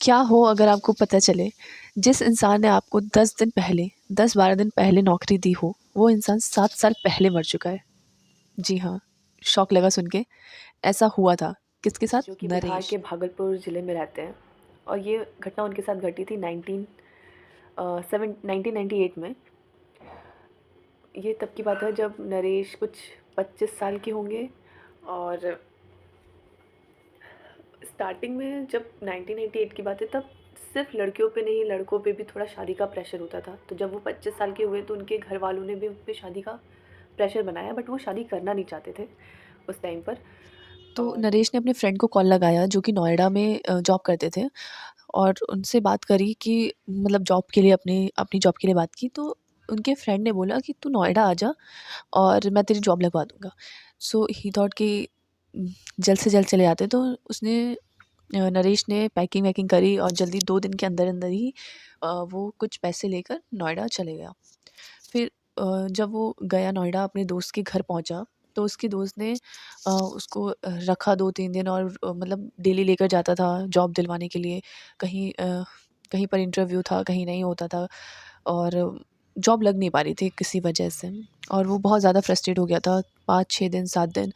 क्या हो अगर आपको पता चले जिस इंसान ने आपको 10 दिन पहले 10-12 दिन पहले नौकरी दी हो, वो इंसान 7 साल पहले मर चुका है। जी हाँ, शॉक लगा सुन के। ऐसा हुआ था। किसके साथ? जो कि बिहार नरेश। के भागलपुर ज़िले में रहते हैं। और ये घटना उनके साथ घटी थी 1998 में। ये तब की बात है जब नरेश कुछ 25 साल के होंगे। और स्टार्टिंग में जब 1998 की बात है तब सिर्फ लड़कियों पे नहीं, लड़कों पे भी थोड़ा शादी का प्रेशर होता था। तो जब वो 25 साल के हुए तो उनके घर वालों ने भी उन पे शादी का प्रेशर बनाया, बट वो शादी करना नहीं चाहते थे उस टाइम पर। तो और नरेश ने अपने फ्रेंड को कॉल लगाया जो कि नोएडा में जॉब करते थे और उनसे बात करी कि मतलब जॉब के लिए अपनी अपनी जॉब के लिए बात की। तो उनके फ्रेंड ने बोला कि तू नोएडा आ जा और मैं तेरी जॉब लगवा दूँगा। सो ही थॉट कि जल्द से जल्द चले जाते। तो उसने नरेश ने पैकिंग वैकिंग करी और जल्दी 2 दिन के अंदर-अंदर ही वो कुछ पैसे लेकर नोएडा चले गया। फिर जब वो गया नोएडा अपने दोस्त के घर पहुँचा, तो उसके दोस्त ने उसको रखा 2-3 दिन और मतलब डेली लेकर जाता था जॉब दिलवाने के लिए। कहीं पर इंटरव्यू था, कहीं नहीं होता था और जॉब लग नहीं पा रही थी किसी वजह से और वो बहुत ज़्यादा फ्रस्ट्रेट हो गया था 5-6 दिन, 7 दिन।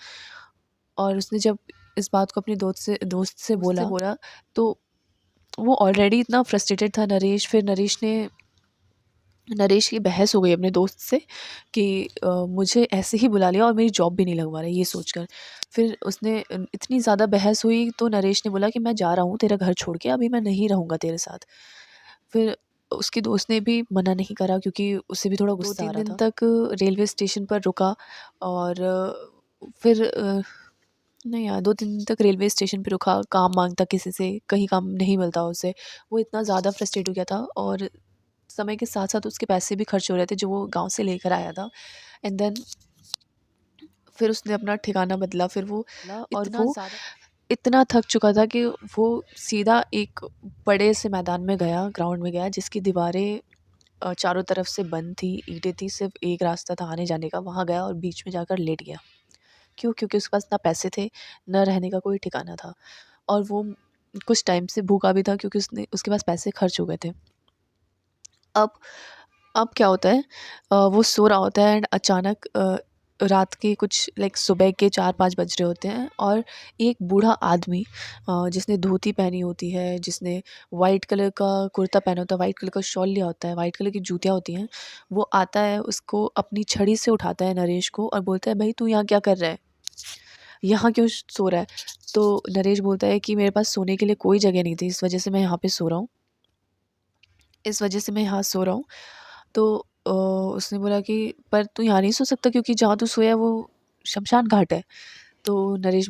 और उसने जब इस बात को अपने दोस्त से बोला, तो वो ऑलरेडी इतना फ्रस्ट्रेटेड था नरेश। फिर नरेश की बहस हो गई अपने दोस्त से कि मुझे ऐसे ही बुला लिया और मेरी जॉब भी नहीं लगवा रहा ये सोचकर। फिर उसने इतनी ज़्यादा बहस हुई तो नरेश ने बोला कि मैं जा रहा हूँ तेरा घर छोड़ के, अभी मैं नहीं रहूँगा तेरे साथ। फिर उसके दोस्त ने भी मना नहीं करा क्योंकि उसे भी थोड़ा गुस्सा आ 2-3 रहा दिन था। तक रेलवे स्टेशन पर रुका और फिर नहीं यार 2-3 दिन तक रेलवे स्टेशन पे रुका, काम माँगता किसी से, कहीं काम नहीं मिलता उसे। वो इतना ज़्यादा फ्रस्ट्रेट हो गया था और समय के साथ-साथ उसके पैसे भी खर्च हो रहे थे जो वो गाँव से लेकर आया था। एंड देन फिर उसने अपना ठिकाना बदला। फिर वो और इतना वो ज़्यादा इतना थक चुका था कि वो सीधा एक बड़े से मैदान में गया, ग्राउंड में गया जिसकी दीवारें चारों तरफ से बंद थी, ईंटें थी, सिर्फ़ एक रास्ता था आने-जाने का। वहाँ गया और बीच में जाकर लेट गया। क्यों? क्योंकि उसके पास ना पैसे थे, ना रहने का कोई ठिकाना था और वो कुछ टाइम से भूखा भी था क्योंकि उसके पास पैसे खर्च हो गए थे। अब अब क्या होता है, वो सो रहा होता है एंड अचानक रात के कुछ लाइक सुबह के 4-5 बज रहे होते हैं और एक बूढ़ा आदमी जिसने धोती पहनी होती है, जिसने वाइट कलर का कुर्ता पहना होता है, वाइट कलर का शॉल लिया होता है, वाइट कलर की जूतियाँ होती हैं, वो आता है, उसको अपनी छड़ी से उठाता है नरेश को और बोलता है, "भई तू यहाँ क्या कर रहा है? यहाँ क्यों सो रहा है?" तो नरेश बोलता है कि, "मेरे पास सोने के लिए कोई जगह नहीं थी, इस वजह से मैं यहाँ पे सो रहा हूँ। इस वजह से मैं यहाँ सो रहा हूँ।" तो उसने बोला कि पर तू यहाँ नहीं सो सकता क्योंकि जहाँ तू सोया है वो शमशान घाट है। तो नरेश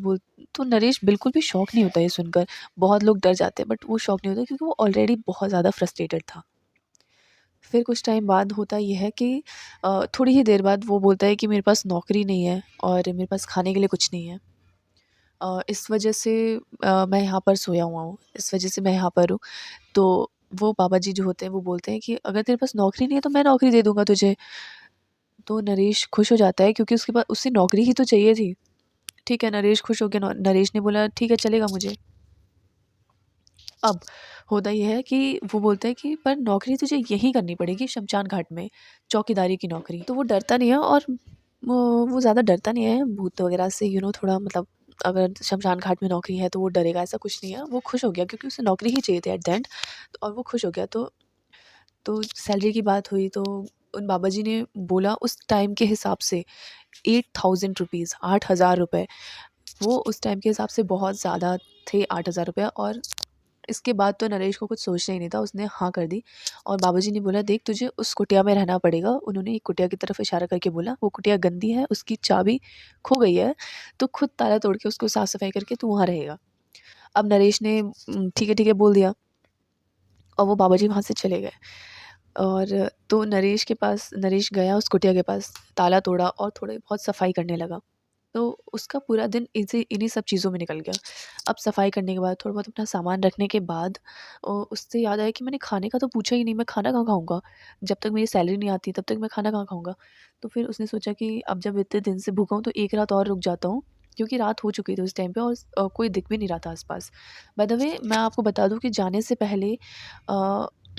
बिल्कुल भी शॉक नहीं होता ये सुनकर। बहुत लोग डर जाते हैं बट वो शॉक नहीं होता क्योंकि वो ऑलरेडी बहुत ज़्यादा फ्रस्ट्रेटेड था। फिर कुछ टाइम बाद होता ये है कि थोड़ी ही देर बाद वो बोलता है कि मेरे पास नौकरी नहीं है और मेरे पास खाने के लिए कुछ नहीं है। इस वजह से मैं यहाँ पर सोया हुआ हूँ, इस वजह से मैं यहाँ पर हूँ। तो वो बाबा जी जो होते हैं वो बोलते हैं कि अगर तेरे पास नौकरी नहीं है तो मैं नौकरी दे दूँगा तुझे। तो नरेश खुश हो जाता है क्योंकि उसके पास उसे नौकरी ही तो चाहिए थी। ठीक है, नरेश खुश हो गया। नरेश ने बोला ठीक है चलेगा मुझे। अब होता ये है कि वो बोलता है कि पर नौकरी तुझे यहीं करनी पड़ेगी शमशान घाट में, चौकीदारी की नौकरी। तो वो डरता नहीं है और वो ज़्यादा डरता नहीं है भूत वगैरह से, थोड़ा मतलब अगर शमशान घाट में नौकरी है तो वो डरेगा ऐसा कुछ नहीं है। वो खुश हो गया क्योंकि उसे नौकरी ही चाहिए थी एट द एंड और वो खुश हो गया। तो सैलरी की बात हुई तो उन बाबा जी ने बोला उस टाइम के हिसाब से 8,000 रुपीज़, 8,000 रुपये, वो उस टाइम के हिसाब से बहुत ज़्यादा थे 8,000 रुपये। और इसके बाद तो नरेश को कुछ सोचना ही नहीं था, उसने हाँ कर दी। और बाबा जी ने बोला देख तुझे उस कुटिया में रहना पड़ेगा। उन्होंने एक कुटिया की तरफ इशारा करके बोला वो कुटिया गंदी है, उसकी चाबी खो गई है, तो खुद ताला तोड़ के उसको साफ़ सफाई करके तू वहाँ रहेगा। अब नरेश ने ठीक है बोल दिया और वो बाबा जी वहाँ से चले गए। और तो नरेश गया उस कुटिया के पास, ताला तोड़ा और थोड़ी बहुत सफाई करने लगा। तो उसका पूरा दिन इसी इन्हीं सब चीज़ों में निकल गया। अब सफाई करने के बाद, थोड़ा बहुत अपना सामान रखने के बाद उससे याद आया कि मैंने खाने का तो पूछा ही नहीं, मैं खाना कहाँ खाऊँगा? जब तक मेरी सैलरी नहीं आती तब तक मैं खाना कहाँ खाऊँगा? तो फिर उसने सोचा कि अब जब इतने दिन से भूखा हूँ तो एक रात और रुक जाता हूँ क्योंकि रात हो चुकी थी उस टाइम पे और कोई दिख भी नहीं रहा था आस-पास। बाय द वे मैं आपको बता दूँ कि जाने से पहले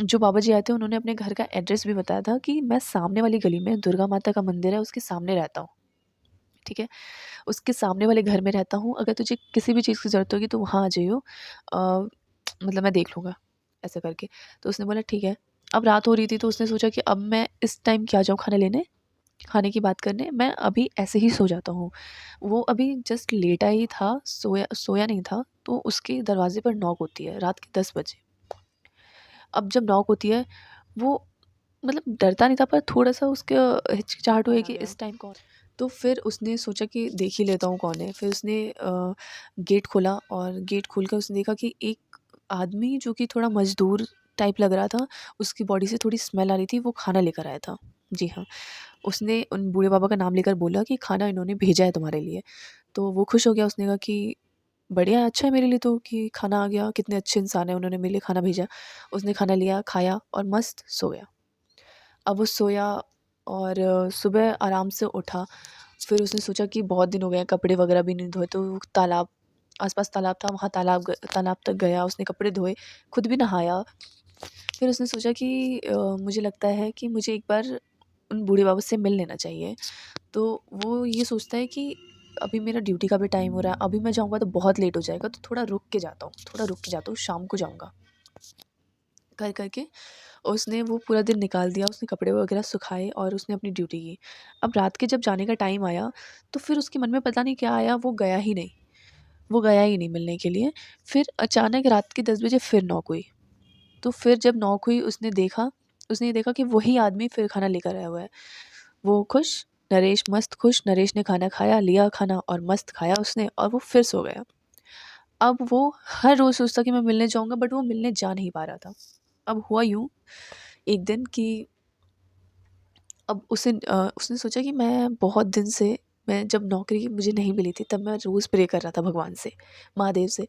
जो बाबा जी आए थे उन्होंने अपने घर का एड्रेस भी बताया था कि मैं सामने वाली गली में दुर्गा माता का मंदिर है उसके सामने रहता हूँ, ठीक है? उसके सामने वाले घर में रहता हूँ, अगर तुझे किसी भी चीज़ की ज़रूरत होगी तो वहाँ आ जाइयो, मतलब मैं देख लूँगा, ऐसा करके। तो उसने बोला ठीक है। अब रात हो रही थी तो उसने सोचा कि अब मैं इस टाइम क्या जाऊँ खाना लेने, खाने की बात करने, मैं अभी ऐसे ही सो जाता हूँ। वो अभी जस्ट लेटा ही था, सोया सोया नहीं था, तो उसके दरवाज़े पर नॉक होती है रात के 10 बजे। अब जब नॉक होती है, वो मतलब डरता नहीं था पर थोड़ा-सा उसका हिचकिचाहट हुई आ कि गया। इस टाइम कौन। तो फिर उसने सोचा कि देख ही लेता हूँ कौन है। फिर उसने गेट खोला और गेट खोलकर उसने देखा कि एक आदमी जो कि थोड़ा मज़दूर टाइप लग रहा था, उसकी बॉडी से थोड़ी स्मेल आ रही थी, वो खाना लेकर आया था। जी हाँ, उसने उन बूढ़े बाबा का नाम लेकर बोला कि खाना इन्होंने भेजा है तुम्हारे लिए। तो वो खुश हो गया, उसने कहा कि बढ़िया है, अच्छा है मेरे लिए तो कि खाना आ गया, कितने अच्छे इंसान हैं, उन्होंने मेरे लिए खाना भेजा। उसने खाना लिया, खाया और मस्त सो गया। अब वो सोया और सुबह आराम से उठा। फिर उसने सोचा कि बहुत दिन हो गए हैं, कपड़े वगैरह भी नहीं धोए, तो वो तालाब, आस-पास तालाब था, वहाँ तालाब तक गया, उसने कपड़े धोए, खुद भी नहाया। फिर उसने सोचा कि मुझे लगता है कि मुझे एक बार उन बूढ़े बाबा से मिल लेना चाहिए। तो वो ये सोचता है कि अभी मेरा ड्यूटी का भी टाइम हो रहा है, अभी मैं जाऊँगा तो बहुत लेट हो जाएगा, तो थोड़ा रुक के जाता हूँ, शाम को जाऊँगा। कर के उसने वो पूरा दिन निकाल दिया, उसने कपड़े वगैरह सुखाए और उसने अपनी ड्यूटी की। अब रात के जब जाने का टाइम आया, तो फिर उसके मन में पता नहीं क्या आया, वो गया ही नहीं मिलने के लिए। फिर अचानक रात के 10 बजे फिर नॉक हुई। तो फिर जब नॉक हुई उसने ये देखा कि वही आदमी फिर खाना लेकर आया हुआ है। वो खुश, नरेश मस्त खुश, नरेश ने खाना खाया, लिया खाना और मस्त खाया उसने और वो फिर सो गया। अब वो हर रोज़ सोचता कि मैं मिलने जाऊँगा, बट वो मिलने जा नहीं पा रहा था। अब हुआ यूँ एक दिन कि अब उसने सोचा कि मैं बहुत दिन से, मैं जब नौकरी मुझे नहीं मिली थी तब मैं रोज़ प्रे कर रहा था भगवान से, महादेव से,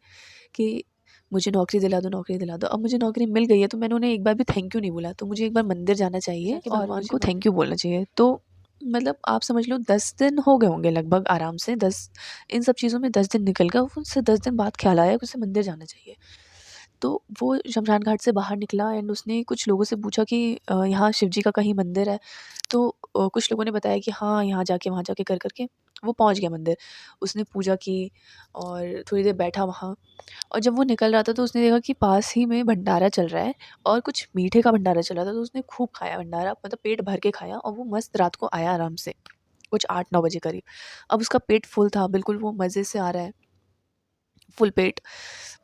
कि मुझे नौकरी दिला दो, नौकरी दिला दो। अब मुझे नौकरी मिल गई है तो मैंने उन्हें एक बार भी थैंक यू नहीं बोला, तो मुझे एक बार मंदिर जाना चाहिए जाके और भगवान मुझे को थैंक यू बोलना चाहिए। तो मतलब आप समझ लो 10 दिन हो गए होंगे लगभग आराम से, 10 इन सब चीज़ों में 10 दिन निकल गए, उससे 10 दिन बाद ख़्याल आया कि उसे मंदिर जाना चाहिए। तो वो शमशान घाट से बाहर निकला एंड उसने कुछ लोगों से पूछा कि यहाँ शिव जी का कहीं मंदिर है? तो कुछ लोगों ने बताया कि हाँ, यहाँ जाके, वहाँ जाके कर के वो पहुँच गया मंदिर। उसने पूजा की और थोड़ी देर बैठा वहाँ, और जब वो निकल रहा था तो उसने देखा कि पास ही में भंडारा चल रहा है और कुछ मीठे का भंडारा चल रहा था, तो उसने खूब खाया भंडारा, मतलब पेट भर के खाया और वो मस्त रात को आया आराम से, कुछ 8-9 बजे करीब। अब उसका पेट फुल था, बिल्कुल वो मज़े से आ रहा है, फुल पेट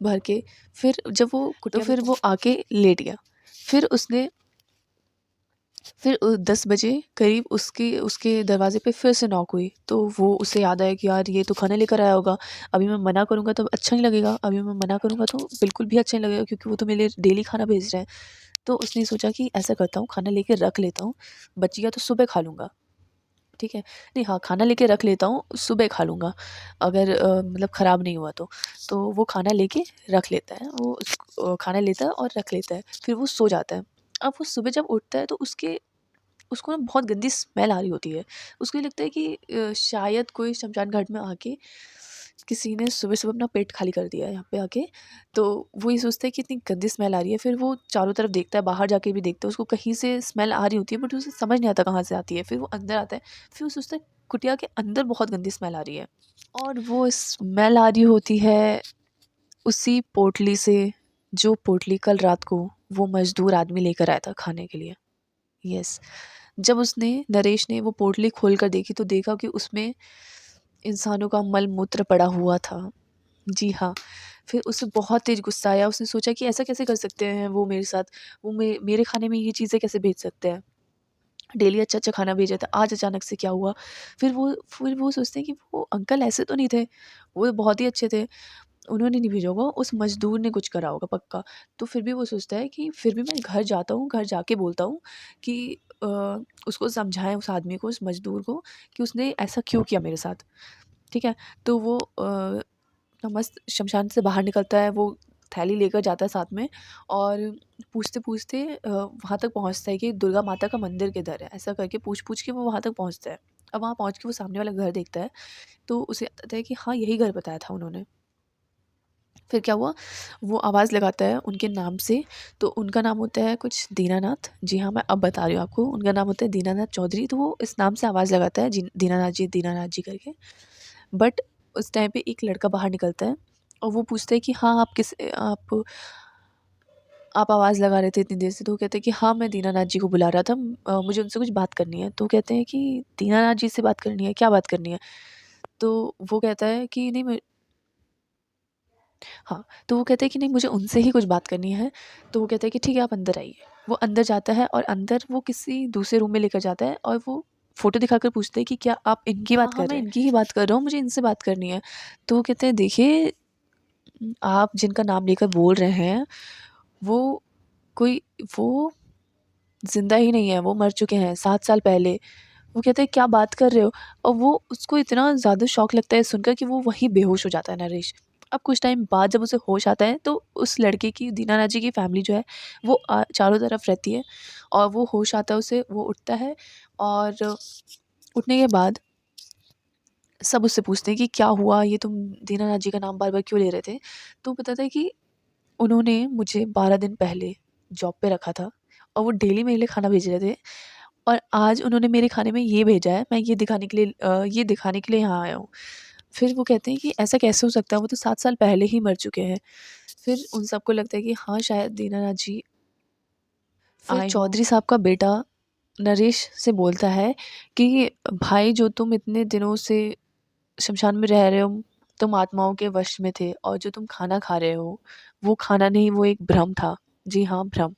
भर के। फिर जब वो तो कुटिया में फिर वो आके लेट गया। फिर उसने फिर 10 बजे करीब उसके उसके दरवाज़े पे फिर से नॉक हुई, तो वो उसे याद आया कि यार ये तो खाना लेकर आया होगा, अभी मैं मना करूँगा तो अच्छा नहीं लगेगा, अभी मैं मना करूँगा तो बिल्कुल भी अच्छा नहीं लगेगा क्योंकि वो तो मेरे लिए डेली खाना भेज रहा है। तो उसने सोचा कि ऐसा करता हूँ, खाना लेके रख लेता हूँ, बच गया तो सुबह खा लूँगा, ठीक है? नहीं हाँ, खाना लेके रख लेता हूँ, सुबह खा लूँगा अगर मतलब ख़राब नहीं हुआ तो। तो वो खाना लेके रख लेता है, वो खाना लेता है और रख लेता है, फिर वो सो जाता है। अब वो सुबह जब उठता है तो उसको ना बहुत गंदी स्मेल आ रही होती है। उसको ये लगता है कि शायद कोई शमशान घाट में आके किसी ने सुबह-सुबह अपना पेट खाली कर दिया है यहाँ पे आके। तो वो ये सोचता है कि इतनी गंदी स्मेल आ रही है, फिर वो चारों तरफ देखता है, बाहर जाके भी देखता है, उसको कहीं से स्मेल आ रही होती है बट उसे समझ नहीं आता कहाँ से आती है। फिर वो अंदर आता है, फिर वो सोचता है कुटिया के अंदर बहुत गंदी स्मेल आ रही है और वो स्मेल आ रही होती है उसी पोटली से, जो पोटली कल रात को वो मज़दूर आदमी लेकर आया था खाने के लिए। यस। जब उसने नरेश ने वो पोटली खोल कर देखी तो देखा कि उसमें इंसानों का मल-मूत्र पड़ा हुआ था। जी हाँ, फिर उसे बहुत तेज़ गुस्सा आया, उसने सोचा कि ऐसा कैसे कर सकते हैं वो मेरे साथ? वो मेरे खाने में ये चीज़ें कैसे भेज सकते हैं? डेली अच्छा-अच्छा खाना भेजा था, आज अचानक से क्या हुआ? फिर वो सोचते हैं कि वो अंकल ऐसे तो नहीं थे, वो बहुत ही अच्छे थे। उन्होंने नहीं भेजा होगा, उस मज़दूर ने कुछ करा होगा पक्का। तो फिर भी वो सोचता है कि फिर भी मैं घर जाता हूँ, घर जाके बोलता हूँ कि अ, उसको समझाएँ उस आदमी को, उस मज़दूर को कि उसने ऐसा क्यों किया मेरे साथ, ठीक है? तो वो अपना मस्त शमशान से बाहर निकलता है, वो थैली लेकर जाता है साथ में और पूछते-पूछते वहाँ तक पहुँचता है कि दुर्गा माता का मंदिर किधर है? ऐसा करके पूछ-पूछ के वो वहाँ तक पहुँचता है। अब वहाँ पहुँच के वो सामने वाला घर देखता है, तो उसे आता है कि हाँ, यही घर बताया था उन्होंने। फिर क्या हुआ, वो आवाज़ लगाता है उनके नाम से, तो उनका नाम होता है कुछ दीनानाथ। जी हाँ, मैं अब बता रही हूँ आपको, उनका नाम होता है दीनानाथ चौधरी। तो वो इस नाम से आवाज़ लगाता है, दीनानाथ जी करके। बट उस टाइम पे एक लड़का बाहर निकलता है और वो पूछता है कि हाँ, आप आवाज़ लगा रहे थे इतनी देर से? तो वो कहते हैं कि हाँ, मैं दीनानाथ जी को बुला रहा था, मुझे उनसे कुछ बात करनी है। तो कहते हैं कि दीनानाथ जी से बात करनी है, क्या बात करनी है? तो वो कहता है कि नहीं मैं हाँ, तो वो कहते हैं कि नहीं, मुझे उनसे ही कुछ बात करनी है। तो वो कहते हैं कि ठीक है, आप अंदर आइए। वो अंदर जाता है और अंदर वो किसी दूसरे रूम में लेकर जाता है और वो फ़ोटो दिखाकर पूछते हैं कि क्या आप इनकी बात कर रहे हैं? हाँ, मैं इनकी ही बात कर रहा हूँ, मुझे इनसे बात करनी है। तो वो कहते हैं देखिए, आप जिनका नाम लेकर बोल रहे हैं, वो कोई वो ज़िंदा ही नहीं है, वो मर चुके हैं 7 साल पहले। वो कहते हैं क्या बात कर रहे हो? और वो उसको इतना ज़्यादा शॉक लगता है सुनकर कि वो वहीं बेहोश हो जाता है नरेश। अब कुछ टाइम बाद जब उसे होश आता है तो उस लड़के की, दीनानाथ जी की फैमिली जो है वो चारों तरफ रहती है और वो होश आता है उसे, वो उठता है और उठने के बाद सब उससे पूछते हैं कि क्या हुआ? ये तुम दीनानाथ जी का नाम बार-बार क्यों ले रहे थे? तो वो बताता है कि उन्होंने मुझे 12 दिन पहले जॉब पे रखा था और वो डेली मेरे लिए खाना भेज रहे थे और आज उन्होंने मेरे खाने में ये भेजा है, मैं ये दिखाने के लिए यहाँ आया हूँ। फिर वो कहते हैं कि ऐसा कैसे हो सकता है? वो तो 7 साल पहले ही मर चुके हैं। फिर उन सबको लगता है कि हाँ, शायद दीनानाथ जी फिर आए हों। चौधरी साहब का बेटा नरेश से बोलता है कि भाई, जो तुम इतने दिनों से शमशान में रह रहे हो, तुम आत्माओं के वश में थे और जो तुम खाना खा रहे हो, वो खाना नहीं, वो एक भ्रम था। जी हाँ, भ्रम।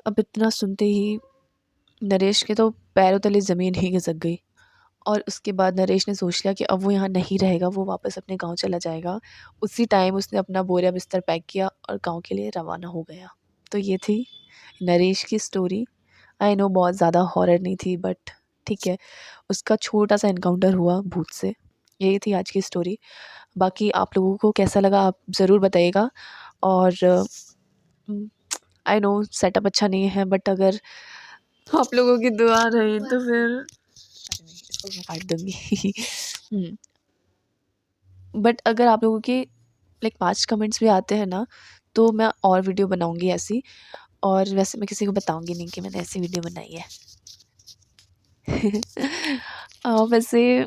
अब इतना सुनते ही नरेश के तो पैरों तले ज़मीन ही खिसक गई और उसके बाद नरेश ने सोच लिया कि अब वो यहाँ नहीं रहेगा, वो वापस अपने गाँव चला जाएगा। उसी टाइम उसने अपना बोरिया बिस्तर पैक किया और गाँव के लिए रवाना हो गया। तो ये थी नरेश की स्टोरी। आई नो बहुत ज़्यादा हॉरर नहीं थी, बट ठीक है, उसका छोटा-सा एनकाउंटर हुआ भूत से। यही थी आज की स्टोरी। बाकी आप लोगों को कैसा लगा आप ज़रूर बताइएगा और आई नो सेटअप अच्छा नहीं है, बट अगर आप लोगों की दुआ रही तो फिर अरे नहीं, इसको मैं काट दूँगी। बट अगर आप लोगों के लाइक 5 कमेंट्स भी आते हैं ना, तो मैं और वीडियो बनाऊँगी ऐसी। और वैसे मैं किसी को बताऊँगी नहीं कि मैंने ऐसी वीडियो बनाई है। वैसे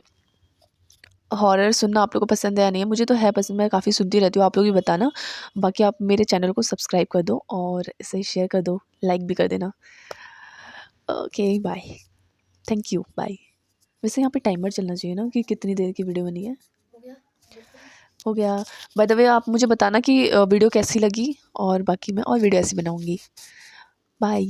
हॉरर सुनना आप लोगों को पसंद है या नहीं है? मुझे तो है पसंद, मैं काफ़ी सुनती रहती हूँ, आप लोग भी बताना। बाकी आप मेरे चैनल को सब्सक्राइब कर दो और इसे शेयर कर दो, लाइक भी कर देना। Okay, bye. Thank you, bye. वैसे यहाँ पे टाइमर चलना चाहिए ना कि कितनी देर की वीडियो बनी है। हो गया। बाय द वे आप मुझे बताना कि वीडियो कैसी लगी और बाकी मैं और वीडियो ऐसी बनाऊँगी। बाय।